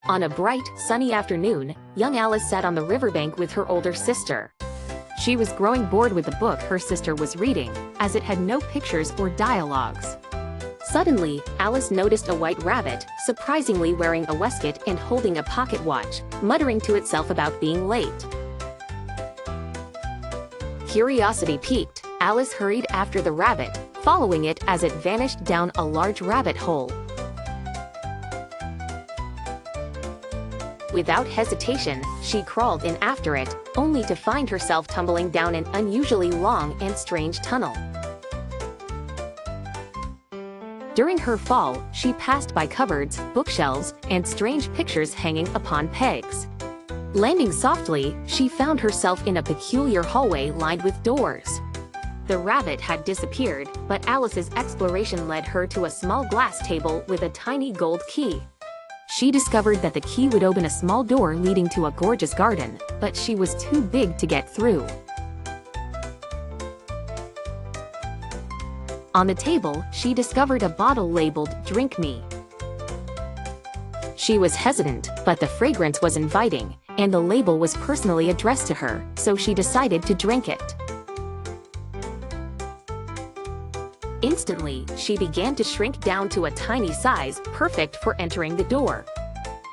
On a bright, sunny afternoon, young Alice sat on the riverbank with her older sister. She was growing bored with the book her sister was reading, as it had no pictures or dialogues. Suddenly, Alice noticed a white rabbit, surprisingly wearing a waistcoat and holding a pocket watch, muttering to itself about being late. Curiosity piqued, Alice hurried after the rabbit, following it as it vanished down a large rabbit hole. Without hesitation, she crawled in after it, only to find herself tumbling down an unusually long and strange tunnel. During her fall, she passed by cupboards, bookshelves, and strange pictures hanging upon pegs. Landing softly, she found herself in a peculiar hallway lined with doors. The rabbit had disappeared, but Alice's exploration led her to a small glass table with a tiny gold key. She discovered that the key would open a small door leading to a gorgeous garden, but she was too big to get through. On the table, she discovered a bottle labeled "Drink Me." She was hesitant, but the fragrance was inviting, and the label was personally addressed to her, so she decided to drink it. Instantly, she began to shrink down to a tiny size, perfect for entering the door.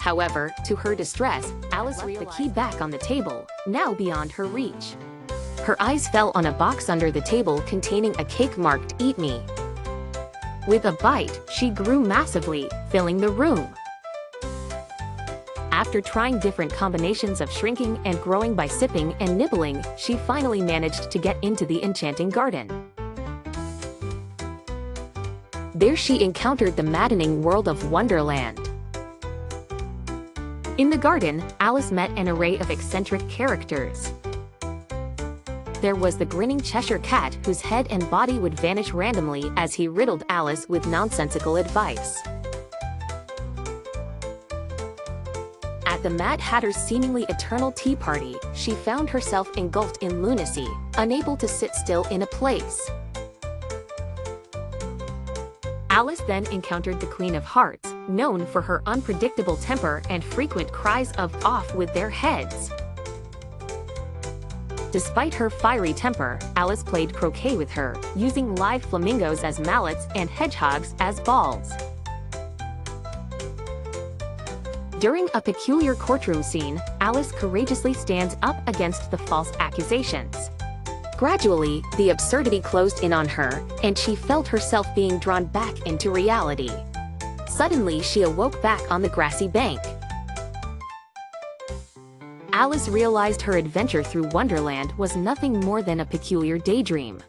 However, to her distress, Alice left the key back on the table, now beyond her reach. Her eyes fell on a box under the table containing a cake marked "Eat Me." With a bite, she grew massively, filling the room. After trying different combinations of shrinking and growing by sipping and nibbling, she finally managed to get into the enchanting garden. There she encountered the maddening world of Wonderland. In the garden, Alice met an array of eccentric characters. There was the grinning Cheshire Cat whose head and body would vanish randomly as he riddled Alice with nonsensical advice. At the Mad Hatter's seemingly eternal tea party, she found herself engulfed in lunacy, unable to sit still in a place. Alice then encountered the Queen of Hearts, known for her unpredictable temper and frequent cries of "off with their heads." Despite her fiery temper, Alice played croquet with her, using live flamingos as mallets and hedgehogs as balls. During a peculiar courtroom scene, Alice courageously stands up against the false accusations. Gradually, the absurdity closed in on her, and she felt herself being drawn back into reality. Suddenly, she awoke back on the grassy bank. Alice realized her adventure through Wonderland was nothing more than a peculiar daydream.